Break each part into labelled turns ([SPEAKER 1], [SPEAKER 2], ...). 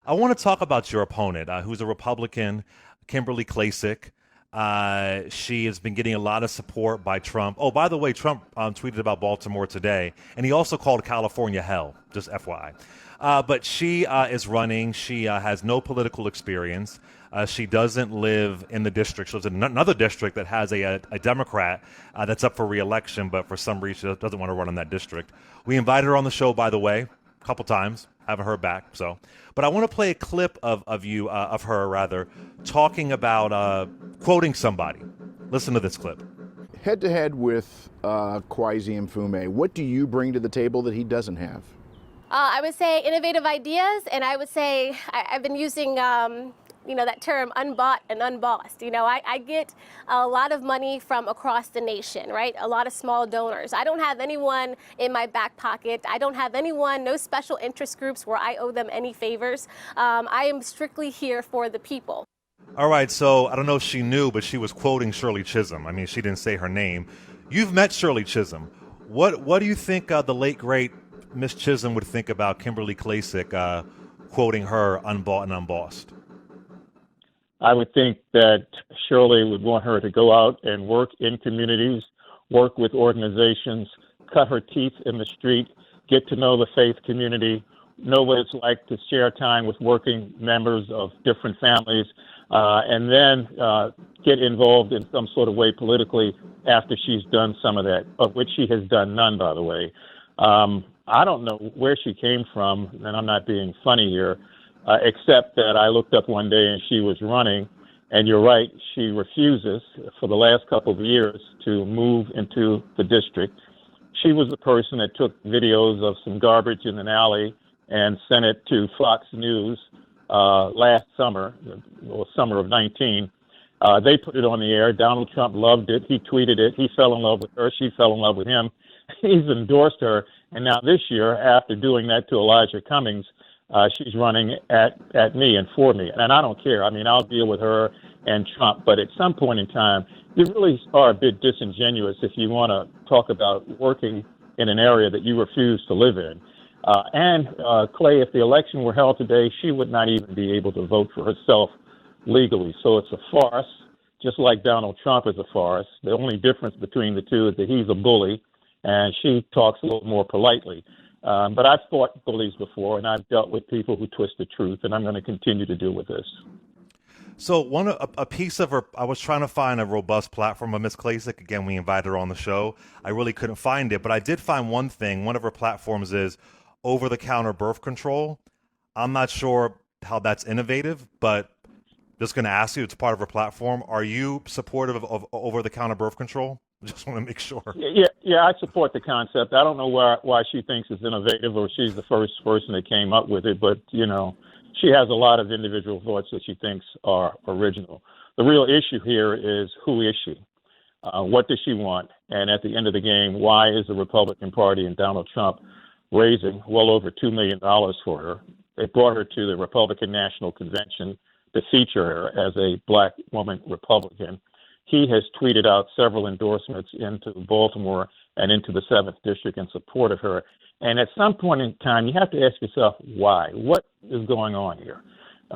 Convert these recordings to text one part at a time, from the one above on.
[SPEAKER 1] I want to talk about your opponent, who's a Republican, Kimberly Klacik. She has been getting a lot of support by Trump. Oh, by the way, Trump tweeted about Baltimore today, and he also called California hell, just FYI. But she is running. She has no political experience. She doesn't live in the district. She lives in another district that has a Democrat that's up for re-election, but for some reason she doesn't want to run in that district. We invited her on the show, by the way, a couple times. Haven't heard back. But I want to play a clip of her talking about quoting somebody. Listen to this clip.
[SPEAKER 2] Head to head with Kweisi Mfume, what do you bring to the table that he doesn't have?
[SPEAKER 3] I would say innovative ideas, and I would say I've been using, that term unbought and unbossed. I get a lot of money from across the nation, right? A lot of small donors. I don't have anyone in my back pocket. I don't have no special interest groups where I owe them any favors. I am strictly here for the people.
[SPEAKER 1] All right, so I don't know if she knew, but she was quoting Shirley Chisholm. I mean, she didn't say her name. You've met Shirley Chisholm. What do you think the late, great Miss Chisholm would think about Kimberly Klacik quoting her unbought and unbossed?
[SPEAKER 4] I would think that Shirley would want her to go out and work in communities, work with organizations, cut her teeth in the street, get to know the faith community, know what it's like to share time with working members of different families, and then get involved in some sort of way politically after she's done some of that, of which she has done none, by the way. I don't know where she came from, and I'm not being funny here, except that I looked up one day and she was running, and you're right, she refuses for the last couple of years to move into the district. She was the person that took videos of some garbage in an alley and sent it to Fox News last summer, or summer of 19. They put it on the air. Donald Trump loved it. He tweeted it. He fell in love with her. She fell in love with him. He's endorsed her. And now this year, after doing that to Elijah Cummings, she's running at me and for me. And I don't care. I mean, I'll deal with her and Trump. But at some point in time, you really are a bit disingenuous if you want to talk about working in an area that you refuse to live in. Clay, if the election were held today, she would not even be able to vote for herself legally. So it's a farce, just like Donald Trump is a farce. The only difference between the two is that he's a bully and she talks a little more politely. But I've fought bullies before, and I've dealt with people who twist the truth, and I'm going to continue to deal with this.
[SPEAKER 1] So a piece of her, I was trying to find a robust platform of Ms. Klacik. Again, we invited her on the show. I really couldn't find it, but I did find one thing. One of her platforms is over-the-counter birth control. I'm not sure how that's innovative, but just going to ask you, it's part of her platform. Are you supportive of over-the-counter birth control? Just want to make sure.
[SPEAKER 4] Yeah, I support the concept. I don't know why she thinks it's innovative or she's the first person that came up with it, but, she has a lot of individual thoughts that she thinks are original. The real issue here is, who is she? What does she want? And at the end of the game, why is the Republican Party and Donald Trump raising well over $2 million for her? They brought her to the Republican National Convention to feature her as a black woman Republican. He has tweeted out several endorsements into Baltimore and into the 7th District in support of her. And at some point in time, you have to ask yourself, why? What is going on here?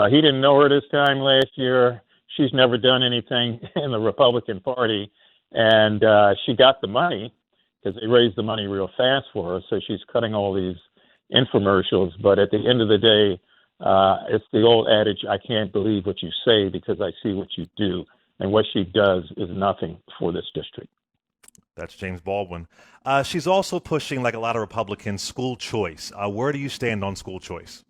[SPEAKER 4] He didn't know her this time last year. She's never done anything in the Republican Party. And she got the money because they raised the money real fast for her. So she's cutting all these infomercials. But at the end of the day, it's the old adage, I can't believe what you say because I see what you do. And what she does is nothing for this district.
[SPEAKER 1] That's James Baldwin. She's also pushing, like a lot of Republicans, school choice. Where do you stand on school choice?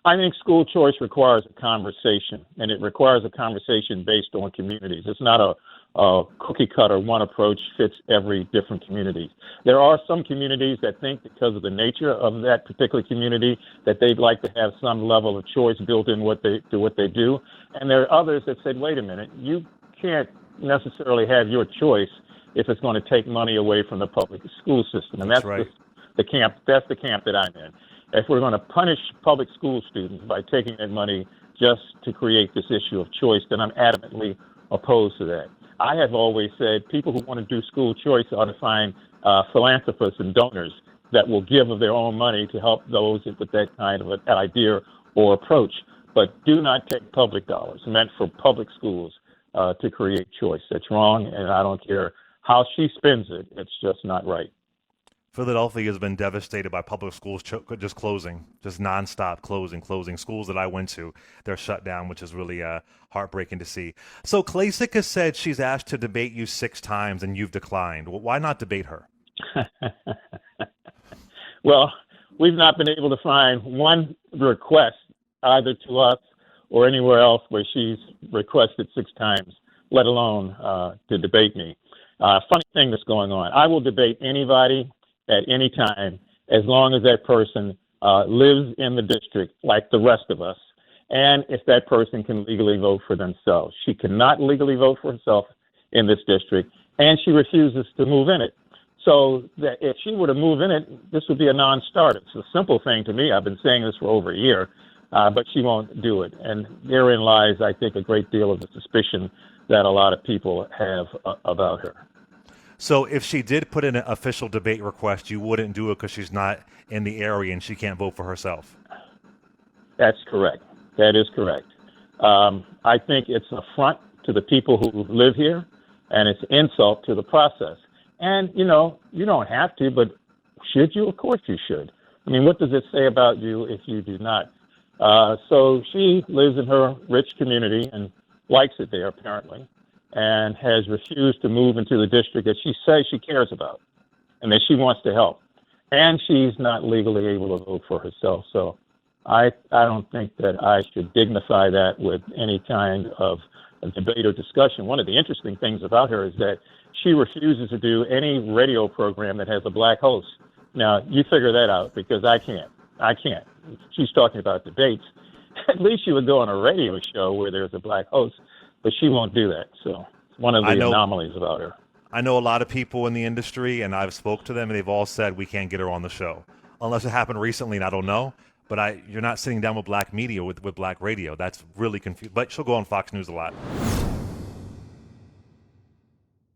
[SPEAKER 4] I think school choice requires a conversation, and it requires a conversation based on communities. It's not a cookie cutter, one approach fits every different community. There are some communities that think because of the nature of that particular community that they'd like to have some level of choice built in what they do. And there are others that said, wait a minute, you can't necessarily have your choice if it's going to take money away from the public school system. And that's
[SPEAKER 1] right.
[SPEAKER 4] the camp that I'm in. If we're going to punish public school students by taking that money just to create this issue of choice, then I'm adamantly opposed to that. I have always said people who want to do school choice ought to find philanthropists and donors that will give of their own money to help those with that kind of an idea or approach, but do not take public dollars meant for public schools to create choice. That's wrong, and I don't care how she spends it. It's just not right.
[SPEAKER 1] Philadelphia has been devastated by public schools just closing, just nonstop closing. Schools that I went to, they're shut down, which is really heartbreaking to see. So Klacik has said she's asked to debate you 6 times and you've declined. Well, why not debate her?
[SPEAKER 4] Well, we've not been able to find one request either to us or anywhere else where she's requested 6 times, let alone to debate me. Funny thing that's going on. I will debate anybody at any time as long as that person lives in the district like the rest of us, and if that person can legally vote for themselves. She cannot legally vote for herself in this district, and she refuses to move in it. So that if she were to move in it, this would be a non-starter. It's a simple thing to me. I've been saying this for over a year, but she won't do it. And therein lies, I think, a great deal of the suspicion that a lot of people have about her.
[SPEAKER 1] So if she did put in an official debate request, you wouldn't do it because she's not in the area and she can't vote for herself?
[SPEAKER 4] That's correct. That is correct. I think it's an affront to the people who live here, and it's an insult to the process. And, you know, you don't have to, but should you? Of course you should. I mean, what does it say about you if you do not? So she lives in her rich community and likes it there, apparently, and has refused to move into the district that she says she cares about and that she wants to help. And she's not legally able to vote for herself. So I don't think that I should dignify that with any kind of a debate or discussion. One of the interesting things about her is that she refuses to do any radio program that has a black host. Now, you figure that out, because I can't. She's talking about debates. At least she would go on a radio show where there's a black host, but she won't do that. So it's one of the anomalies about her.
[SPEAKER 1] I know a lot of people in the industry, and I've spoke to them, and they've all said we can't get her on the show. Unless it happened recently, and I don't know. But you're not sitting down with black media, with black radio. That's really confusing. But she'll go on Fox News a lot.